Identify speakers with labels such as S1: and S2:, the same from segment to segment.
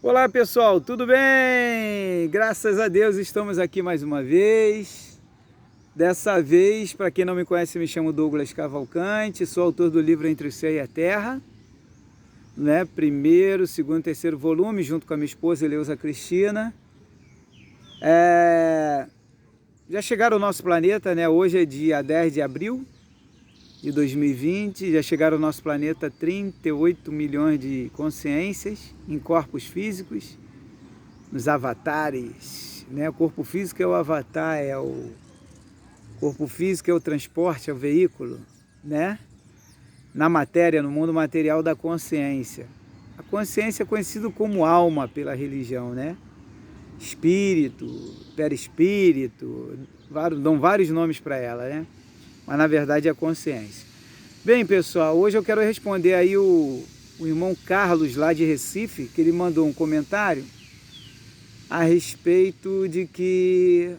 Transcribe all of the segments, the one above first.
S1: Olá pessoal, tudo bem? Graças a Deus estamos aqui mais uma vez. Dessa vez, para quem não me conhece, me chamo Douglas Cavalcante, sou autor do livro Entre o Céu e a Terra, né? Primeiro, segundo, terceiro volume, junto com a minha esposa Eleusa Cristina. Já chegaram ao nosso planeta, né? Hoje é dia 10 de abril de 2020, já chegaram ao nosso planeta 38 milhões de consciências em corpos físicos, nos avatares, né? O corpo físico é o avatar, corpo físico é o transporte, é o veículo, né? Na matéria, no mundo material da consciência. A consciência é conhecida como alma pela religião, né? Espírito, perispírito, dão vários nomes para ela, né? Mas na verdade é a consciência. Bem, pessoal, hoje eu quero responder aí o irmão Carlos lá de Recife, que ele mandou um comentário a respeito de que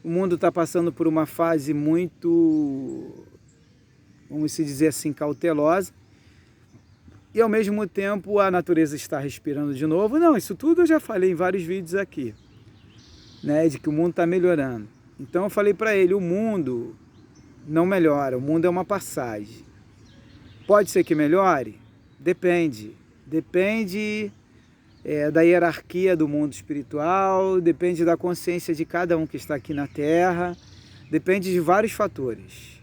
S1: o mundo está passando por uma fase muito, vamos se dizer assim, cautelosa, e ao mesmo tempo a natureza está respirando de novo. Não, isso tudo eu já falei em vários vídeos aqui, né, de que o mundo está melhorando. Então eu falei para ele, o mundo não melhora, o mundo é uma passagem. Pode ser que melhore? Depende. Depende da hierarquia do mundo espiritual, depende da consciência de cada um que está aqui na Terra, depende de vários fatores.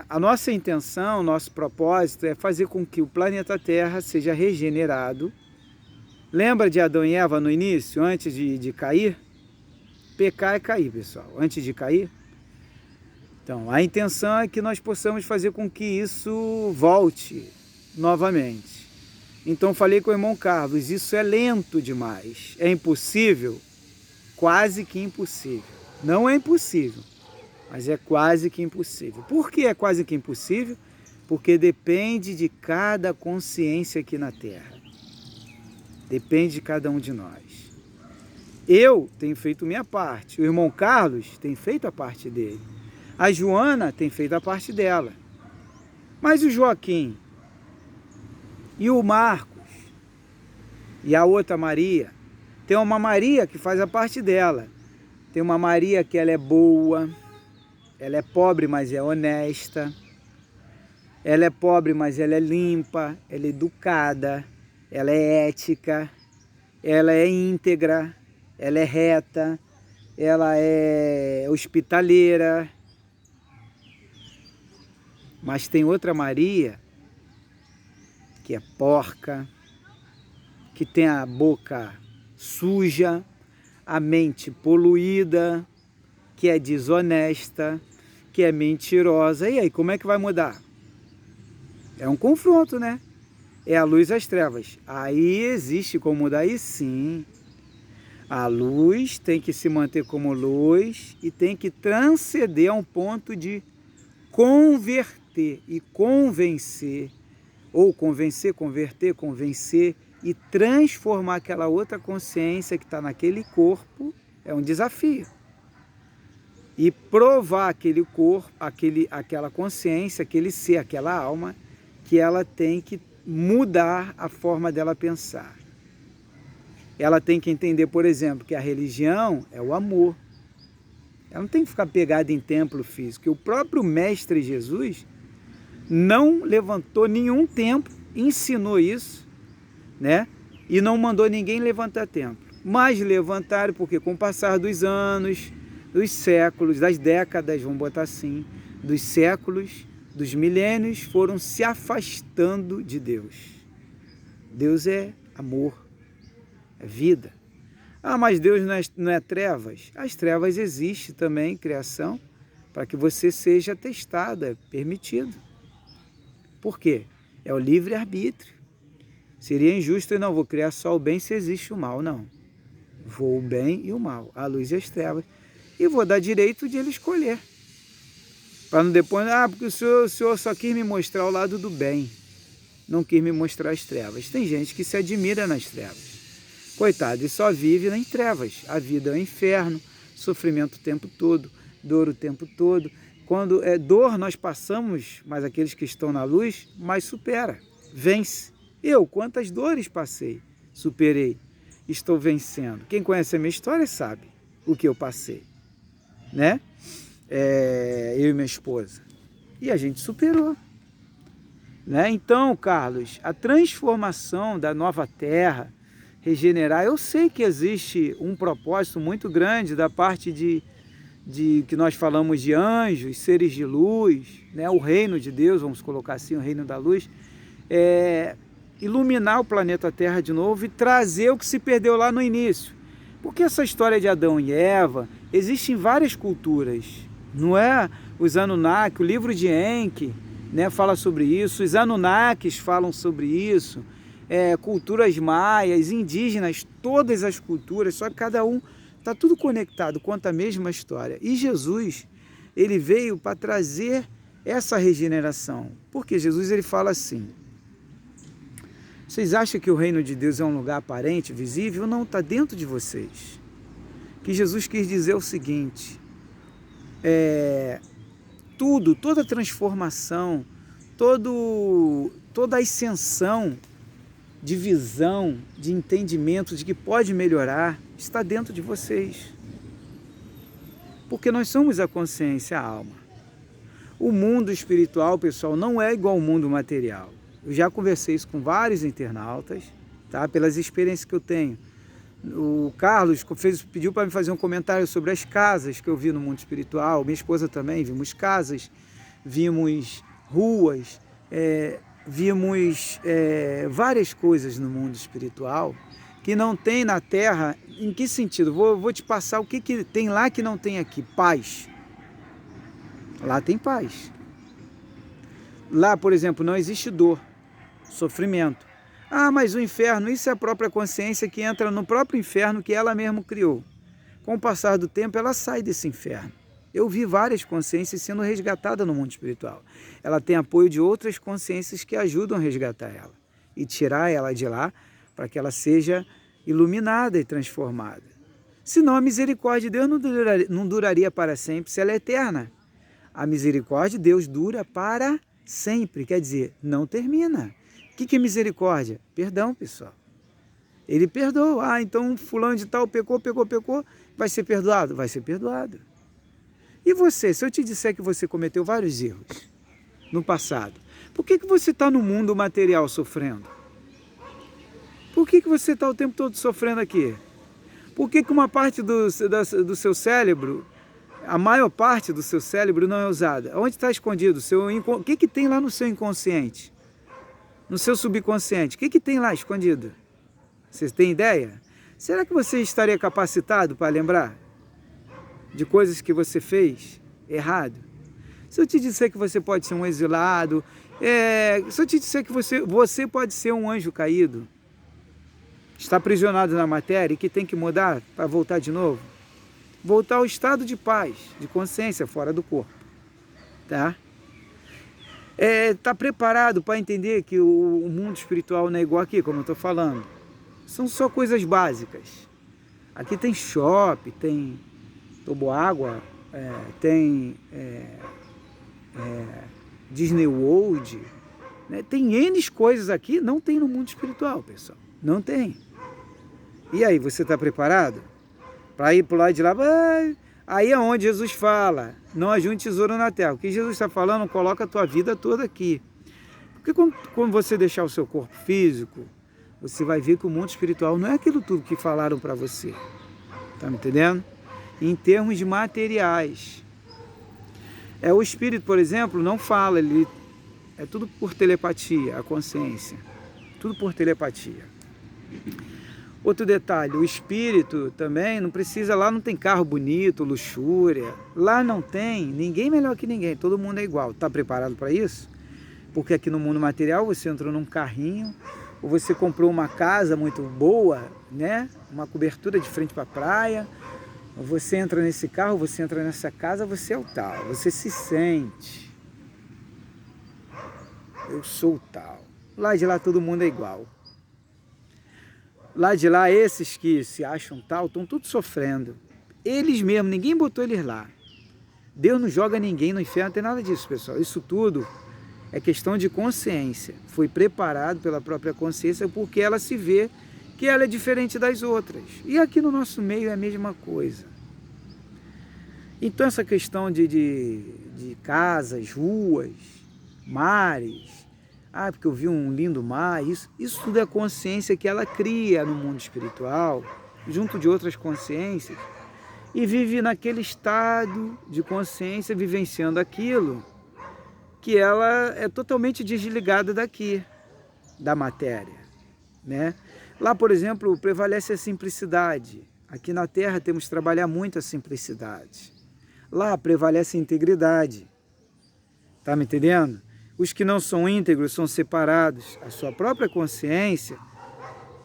S1: A nossa intenção, nosso propósito é fazer com que o planeta Terra seja regenerado. Lembra de Adão e Eva no início, antes de cair? Pecar é cair, pessoal. Antes de cair. Então, a intenção é que nós possamos fazer com que isso volte novamente. Então, falei com o irmão Carlos, isso é lento demais. É impossível? Quase que impossível. Não é impossível, mas é quase que impossível. Por que é quase que impossível? Porque depende de cada consciência aqui na Terra. Depende de cada um de nós. Eu tenho feito minha parte. O irmão Carlos tem feito a parte dele. A Joana tem feito a parte dela. Mas o Joaquim, e o Marcos, e a outra Maria, tem uma Maria que faz a parte dela. Tem uma Maria que ela é boa, ela é pobre, mas é honesta. Ela é pobre, mas ela é limpa, ela é educada, ela é ética, ela é íntegra, ela é reta, ela é hospitaleira. Mas tem outra Maria que é porca, que tem a boca suja, a mente poluída, que é desonesta, que é mentirosa. E aí, como é que vai mudar? É um confronto, né? É a luz e as trevas. Aí existe como mudar? E sim. A luz tem que se manter como luz e tem que transcender a um ponto de converter e convencer, ou convencer, converter, convencer e transformar aquela outra consciência que está naquele corpo. É um desafio. E provar aquele corpo, aquela consciência, aquele ser, aquela alma, que ela tem que mudar a forma dela pensar. Ela tem que entender, por exemplo, que a religião é o amor. Ela não tem que ficar pegada em templo físico. O próprio Mestre Jesus não levantou nenhum templo, ensinou isso, né? E não mandou ninguém levantar templo. Mas levantaram porque com o passar dos anos, dos séculos, das décadas, vamos botar assim, dos séculos, dos milênios, foram se afastando de Deus. Deus é amor, é vida. Ah, mas Deus não é trevas? As trevas existem também, criação, para que você seja testado, é permitido. Por quê? É o livre-arbítrio. Seria injusto, não, vou criar só o bem se existe o mal, não. Vou o bem e o mal, a luz e as trevas. E vou dar direito de ele escolher. Para não depois, porque o senhor só quis me mostrar o lado do bem. Não quis me mostrar as trevas. Tem gente que se admira nas trevas. Coitado, e só vive em trevas. A vida é um inferno, sofrimento o tempo todo, dor o tempo todo. Quando é dor nós passamos, mas aqueles que estão na luz, mais supera, vence. Eu, quantas dores passei, superei, estou vencendo. Quem conhece a minha história sabe o que eu passei, né? Eu e minha esposa. E a gente superou, né? Então, Carlos, a transformação da nova terra, regenerar, eu sei que existe um propósito muito grande da parte de que nós falamos de anjos, seres de luz, né? O reino de Deus, vamos colocar assim, o reino da luz, iluminar o planeta Terra de novo e trazer o que se perdeu lá no início. Porque essa história de Adão e Eva existe em várias culturas, não é? Os Anunnaki, o livro de Enki, né, fala sobre isso, os Anunnakis falam sobre isso, culturas maias, indígenas, todas as culturas, só que cada um está tudo conectado, conta a mesma história. E Jesus, ele veio para trazer essa regeneração. Porque Jesus, ele fala assim: vocês acham que o reino de Deus é um lugar aparente, visível? Não, está dentro de vocês. Que Jesus quis dizer o seguinte: toda transformação, toda a ascensão de visão, de entendimento, de que pode melhorar, está dentro de vocês. Porque nós somos a consciência, a alma. O mundo espiritual, pessoal, não é igual ao mundo material. Eu já conversei isso com vários internautas, tá? Pelas experiências que eu tenho. O Carlos pediu para me fazer um comentário sobre as casas que eu vi no mundo espiritual. Minha esposa também, vimos casas, vimos ruas, vimos várias coisas no mundo espiritual que não tem na Terra. Em que sentido? Vou te passar o que tem lá que não tem aqui. Paz. Lá tem paz. Lá, por exemplo, não existe dor, sofrimento. Ah, mas o inferno, isso é a própria consciência que entra no próprio inferno que ela mesma criou. Com o passar do tempo, ela sai desse inferno. Eu vi várias consciências sendo resgatadas no mundo espiritual. Ela tem apoio de outras consciências que ajudam a resgatar ela e tirar ela de lá para que ela seja iluminada e transformada. Senão a misericórdia de Deus não duraria para sempre, se ela é eterna. A misericórdia de Deus dura para sempre, quer dizer, não termina. O que é misericórdia? Perdão, pessoal. Ele perdoa. Ah, então fulano de tal pecou, vai ser perdoado? Vai ser perdoado. E você, se eu te disser que você cometeu vários erros no passado, por que você está no mundo material sofrendo? Por que você está o tempo todo sofrendo aqui? Por que uma parte do seu cérebro, a maior parte do seu cérebro não é usada? Onde está escondido? O que tem lá no seu inconsciente? No seu subconsciente? O que tem lá escondido? Vocês têm ideia? Será que você estaria capacitado para lembrar de coisas que você fez errado? Se eu te disser que você pode ser um exilado, se eu te disser que você pode ser um anjo caído, está aprisionado na matéria e que tem que mudar para voltar de novo, voltar ao estado de paz, de consciência fora do corpo, tá? Está preparado para entender que o mundo espiritual não é igual aqui, como eu estou falando? São só coisas básicas. Aqui tem shopping, tem toboágua, tem Disney World, né? Tem N coisas aqui, não tem no mundo espiritual, pessoal. Não tem. E aí, você está preparado para ir para o lado de lá? Aí é onde Jesus fala: não ajunte tesouro na terra. O que Jesus está falando, coloca a tua vida toda aqui. Porque quando você deixar o seu corpo físico, você vai ver que o mundo espiritual não é aquilo tudo que falaram para você. Está me entendendo? Em termos de materiais. O espírito, por exemplo, não fala, ele é tudo por telepatia, a consciência. Tudo por telepatia. Outro detalhe, o espírito também não precisa, lá não tem carro bonito, luxúria. Lá não tem, ninguém melhor que ninguém, todo mundo é igual. Está preparado para isso? Porque aqui no mundo material você entrou num carrinho, ou você comprou uma casa muito boa, né? Uma cobertura de frente para a praia. Você entra nesse carro, você entra nessa casa, você é o tal, você se sente. Eu sou o tal. Lá de lá todo mundo é igual. Lá de lá, esses que se acham tal, estão todos sofrendo. Eles mesmos, ninguém botou eles lá. Deus não joga ninguém no inferno, não tem nada disso, pessoal. Isso tudo É questão de consciência. Foi preparado pela própria consciência porque ela se vê que ela é diferente das outras. E aqui no nosso meio é a mesma coisa. Então essa questão de casas, ruas, mares, porque eu vi um lindo mar, isso tudo é consciência que ela cria no mundo espiritual, junto de outras consciências, e vive naquele estado de consciência, vivenciando aquilo, que ela é totalmente desligada daqui, da matéria, né? Lá, por exemplo, prevalece a simplicidade. Aqui na Terra temos que trabalhar muito a simplicidade. Lá prevalece a integridade. Tá me entendendo? Os que não são íntegros são separados. A sua própria consciência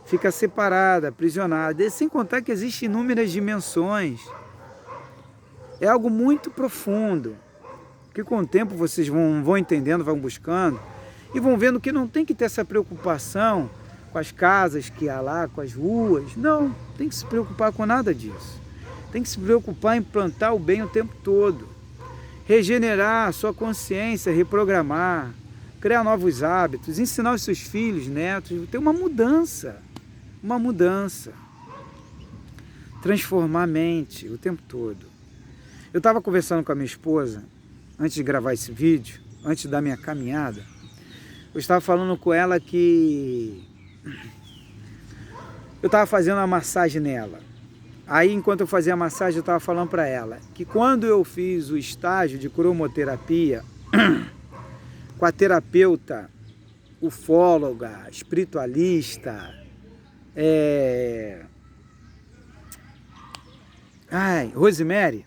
S1: fica separada, aprisionada. E sem contar que existem inúmeras dimensões. É algo muito profundo, que com o tempo vocês vão entendendo, vão buscando, e vão vendo que não tem que ter essa preocupação com as casas que há lá, com as ruas. Não, tem que se preocupar com nada disso. Tem que se preocupar em plantar o bem o tempo todo. Regenerar a sua consciência, reprogramar, criar novos hábitos, ensinar os seus filhos, netos, ter uma mudança. Transformar a mente o tempo todo. Eu estava conversando com a minha esposa, antes de gravar esse vídeo, antes da minha caminhada, eu estava falando com ela que eu estava fazendo uma massagem nela. Aí, enquanto eu fazia a massagem, eu estava falando para ela que quando eu fiz o estágio de cromoterapia com a terapeuta, ufóloga, espiritualista, Rosemary,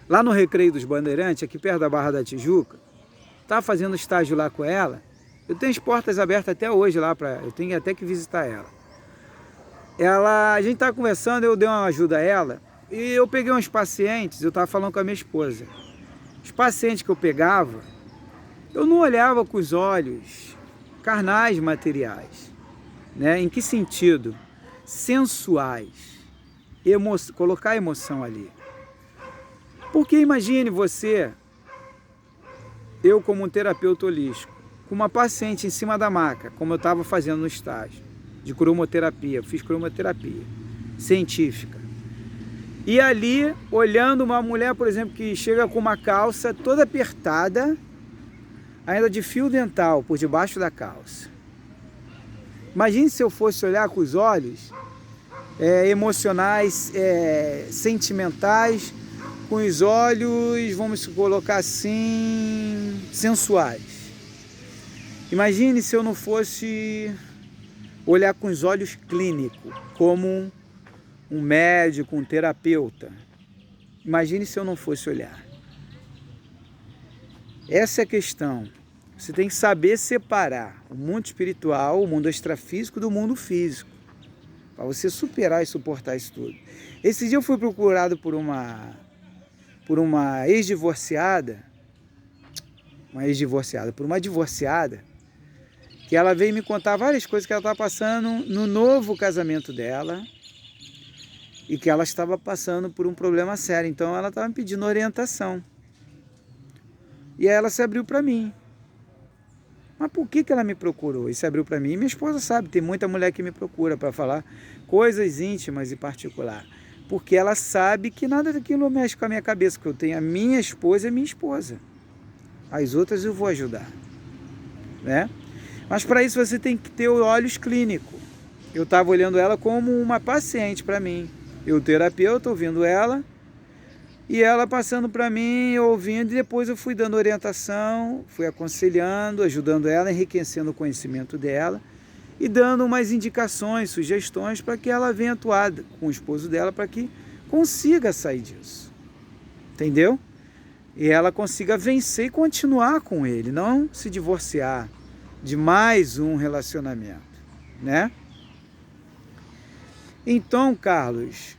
S1: lá no Recreio dos Bandeirantes, aqui perto da Barra da Tijuca, estava fazendo estágio lá com ela. Eu tenho as portas abertas até hoje lá, eu tenho até que visitar ela. A gente estava conversando, eu dei uma ajuda a ela, e eu peguei uns pacientes, eu estava falando com a minha esposa. Os pacientes que eu pegava, eu não olhava com os olhos carnais materiais, né? Em que sentido? Sensuais. Colocar emoção ali. Porque imagine você, eu como um terapeuta holístico, com uma paciente em cima da maca, como eu estava fazendo no estágio de cromoterapia, fiz cromoterapia científica. E ali, olhando uma mulher, por exemplo, que chega com uma calça toda apertada, ainda de fio dental por debaixo da calça. Imagine se eu fosse olhar com os olhos emocionais, sentimentais, com os olhos, vamos colocar assim, sensuais. Imagine se eu não fosse olhar com os olhos clínicos, como um médico, um terapeuta. Imagine se eu não fosse olhar. Essa é a questão. Você tem que saber separar o mundo espiritual, o mundo extrafísico do mundo físico, para você superar e suportar isso tudo. Esse dia eu fui procurado por uma ex-divorciada, por uma divorciada, que ela veio me contar várias coisas que ela estava passando no novo casamento dela e que ela estava passando por um problema sério. Então ela estava me pedindo orientação. E aí ela se abriu para mim. Mas por que ela me procurou e se abriu para mim? Minha esposa sabe, tem muita mulher que me procura para falar coisas íntimas e particular. Porque ela sabe que nada daquilo mexe com a minha cabeça, que eu tenho a minha esposa e minha esposa. As outras eu vou ajudar, né? Mas para isso você tem que ter olhos clínicos. Eu estava olhando ela como uma paciente para mim. Eu, terapeuta, ouvindo ela, e ela passando para mim, ouvindo, e depois eu fui dando orientação, fui aconselhando, ajudando ela, enriquecendo o conhecimento dela, e dando umas indicações, sugestões para que ela venha atuar com o esposo dela para que consiga sair disso. Entendeu? E ela consiga vencer e continuar com ele, não se divorciar de mais um relacionamento, né? Então, Carlos,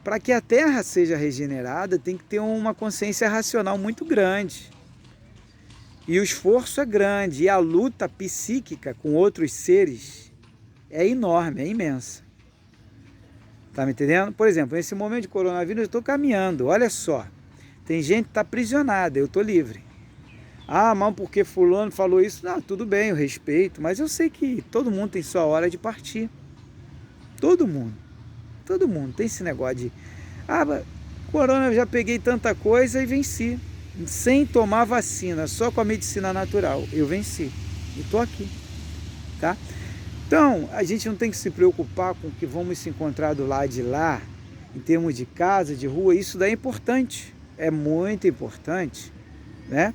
S1: para que a Terra seja regenerada, tem que ter uma consciência racional muito grande. E o esforço é grande, e a luta psíquica com outros seres é enorme, é imensa. Tá me entendendo? Por exemplo, nesse momento de coronavírus eu estou caminhando, olha só. Tem gente que está aprisionada, eu estou livre. Ah, mas porque fulano falou isso? Não, tudo bem, eu respeito, mas eu sei que todo mundo tem sua hora de partir. Todo mundo. Todo mundo tem esse negócio de... Ah, corona, eu já peguei tanta coisa e venci. Sem tomar vacina, só com a medicina natural. Eu venci. E estou aqui. Tá? Então, a gente não tem que se preocupar com o que vamos se encontrar do lado de lá, em termos de casa, de rua. Isso daí é importante. É muito importante, né?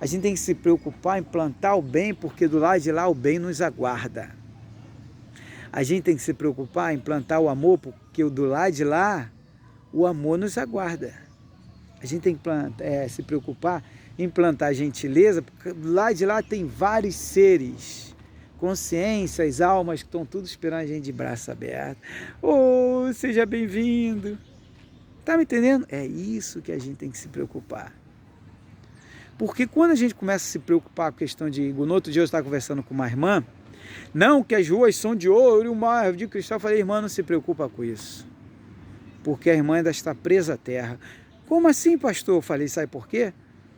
S1: A gente tem que se preocupar em plantar o bem, porque do lado de lá o bem nos aguarda. A gente tem que se preocupar em plantar o amor, porque do lado de lá o amor nos aguarda. A gente tem que se preocupar em plantar a gentileza, porque do lado de lá tem vários seres, consciências, almas que estão tudo esperando a gente de braço aberto. Oh, seja bem-vindo. Tá me entendendo? É isso que a gente tem que se preocupar. Porque quando a gente começa a se preocupar com a questão de... No outro dia eu estava conversando com uma irmã, não, que as ruas são de ouro e o mar de cristal. Eu falei, irmã, não se preocupa com isso. Porque a irmã ainda está presa à terra. Como assim, pastor? Eu falei, sabe por quê?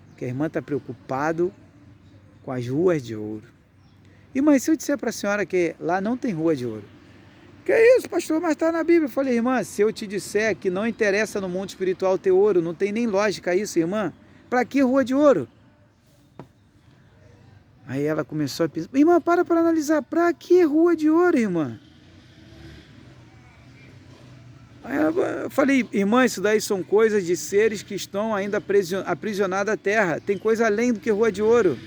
S1: Porque a irmã está preocupada com as ruas de ouro. E mas se eu disser para a senhora que lá não tem rua de ouro? Que isso, pastor? Mas está na Bíblia. Eu falei, irmã, se eu te disser que não interessa no mundo espiritual ter ouro, não tem nem lógica isso, irmã. Para que rua de ouro? Aí ela começou a pensar, irmã, para analisar, para que rua de ouro, irmã? Aí eu falei, irmã, isso daí são coisas de seres que estão ainda aprisionados à terra, tem coisa além do que rua de ouro.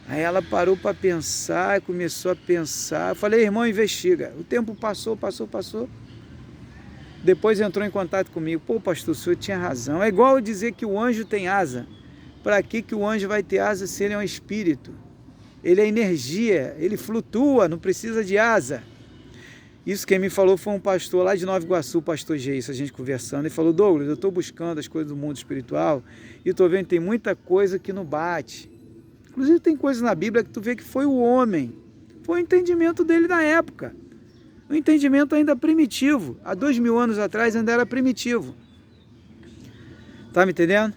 S1: Aí ela parou para pensar, começou a pensar, eu falei, irmão, investiga. O tempo passou. Depois entrou em contato comigo. Pô, pastor, o senhor tinha razão. É igual eu dizer que o anjo tem asa. Para que o anjo vai ter asa se ele é um espírito? Ele é energia, ele flutua, não precisa de asa. Isso quem me falou foi um pastor lá de Nova Iguaçu, o pastor Geis, a gente conversando. Ele falou, Douglas, eu estou buscando as coisas do mundo espiritual e estou vendo que tem muita coisa que não bate. Inclusive tem coisas na Bíblia que tu vê que foi o homem. Foi o entendimento dele na época. Um entendimento ainda primitivo. Há 2000 anos atrás ainda era primitivo. Tá me entendendo?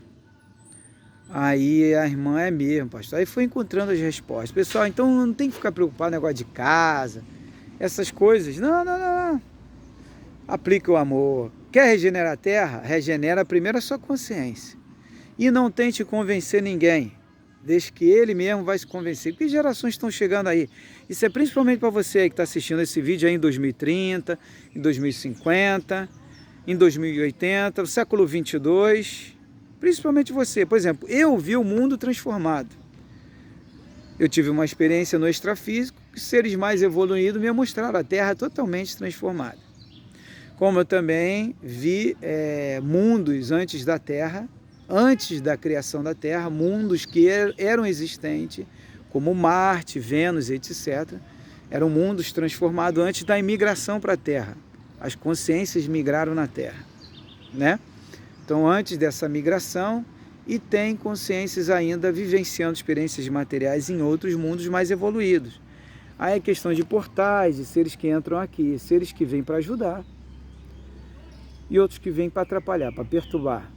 S1: Aí a irmã é mesmo, pastor. Aí foi encontrando as respostas. Pessoal, então não tem que ficar preocupado com negócio de casa, essas coisas. Não. Aplique o amor. Quer regenerar a terra? Regenera primeiro a sua consciência. E não tente convencer ninguém. Deixe que ele mesmo vai se convencer. Que gerações estão chegando aí? Isso é principalmente para você aí que está assistindo esse vídeo aí em 2030, em 2050, em 2080, no século 22. Principalmente você. Por exemplo, eu vi o mundo transformado. Eu tive uma experiência no extrafísico, que seres mais evoluídos me mostraram a Terra totalmente transformada. Como eu também vi mundos antes da Terra, antes da criação da Terra, mundos que eram existentes, como Marte, Vênus, etc. Eram mundos transformados antes da imigração para a Terra. As consciências migraram na Terra, né? Então, antes dessa migração, e tem consciências ainda vivenciando experiências materiais em outros mundos mais evoluídos. Aí é questão de portais, de seres que entram aqui, seres que vêm para ajudar, e outros que vêm para atrapalhar, para perturbar,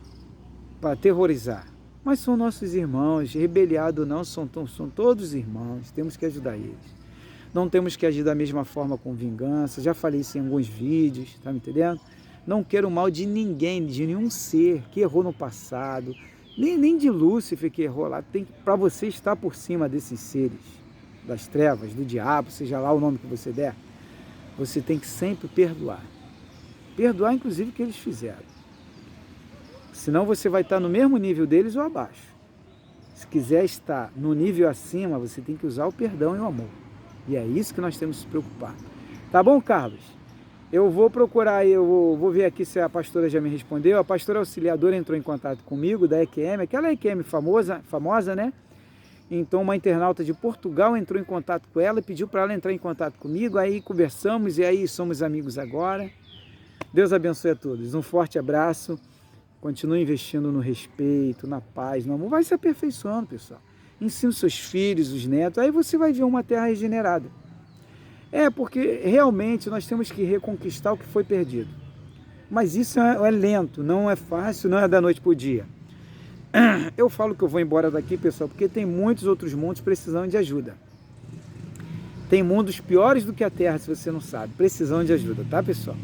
S1: para aterrorizar. Mas são nossos irmãos, rebeliado ou não, são todos irmãos, temos que ajudar eles. Não temos que agir da mesma forma com vingança, já falei isso em alguns vídeos, tá me entendendo? Não quero o mal de ninguém, de nenhum ser que errou no passado, nem de Lúcifer que errou lá. Para você estar por cima desses seres, das trevas, do diabo, seja lá o nome que você der, você tem que sempre perdoar. Perdoar, inclusive, o que eles fizeram. Senão você vai estar no mesmo nível deles ou abaixo. Se quiser estar no nível acima, você tem que usar o perdão e o amor. E é isso que nós temos que se preocupar. Tá bom, Carlos? Eu vou procurar, eu vou ver aqui se a pastora já me respondeu. A pastora auxiliadora entrou em contato comigo, da EQM, aquela EQM famosa, né? Então uma internauta de Portugal entrou em contato com ela e pediu para ela entrar em contato comigo. Aí conversamos e aí somos amigos agora. Deus abençoe a todos. Um forte abraço. Continue investindo no respeito, na paz, no amor. Vai se aperfeiçoando, pessoal. Ensine os seus filhos, os netos. Aí você vai ver uma terra regenerada. Porque realmente nós temos que reconquistar o que foi perdido. Mas isso é lento, não é fácil, não é da noite para o dia. Eu falo que eu vou embora daqui, pessoal, porque tem muitos outros mundos precisando de ajuda. Tem mundos piores do que a Terra, se você não sabe, precisando de ajuda, tá, pessoal?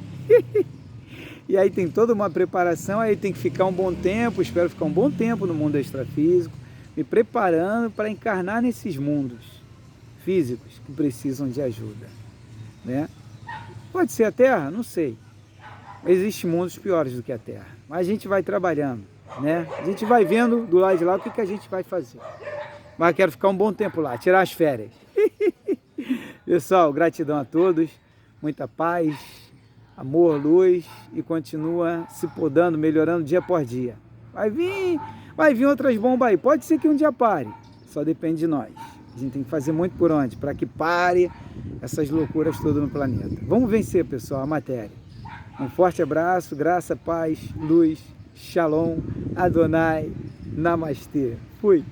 S1: E aí tem toda uma preparação, aí tem que ficar um bom tempo, espero ficar um bom tempo no mundo extrafísico, me preparando para encarnar nesses mundos físicos que precisam de ajuda, né? Pode ser a Terra? Não sei. Existem mundos piores do que a Terra, mas a gente vai trabalhando, né? A gente vai vendo do lado de lá o que a gente vai fazer. Mas quero ficar um bom tempo lá, tirar as férias. Pessoal, gratidão a todos, muita paz, amor, luz e continua se podando, melhorando dia por dia. Vai vir outras bombas aí, pode ser que um dia pare, só depende de nós. A gente tem que fazer muito por onde, para que pare essas loucuras todas no planeta. Vamos vencer, pessoal, a matéria. Um forte abraço, graça, paz, luz, shalom, Adonai, namastê. Fui.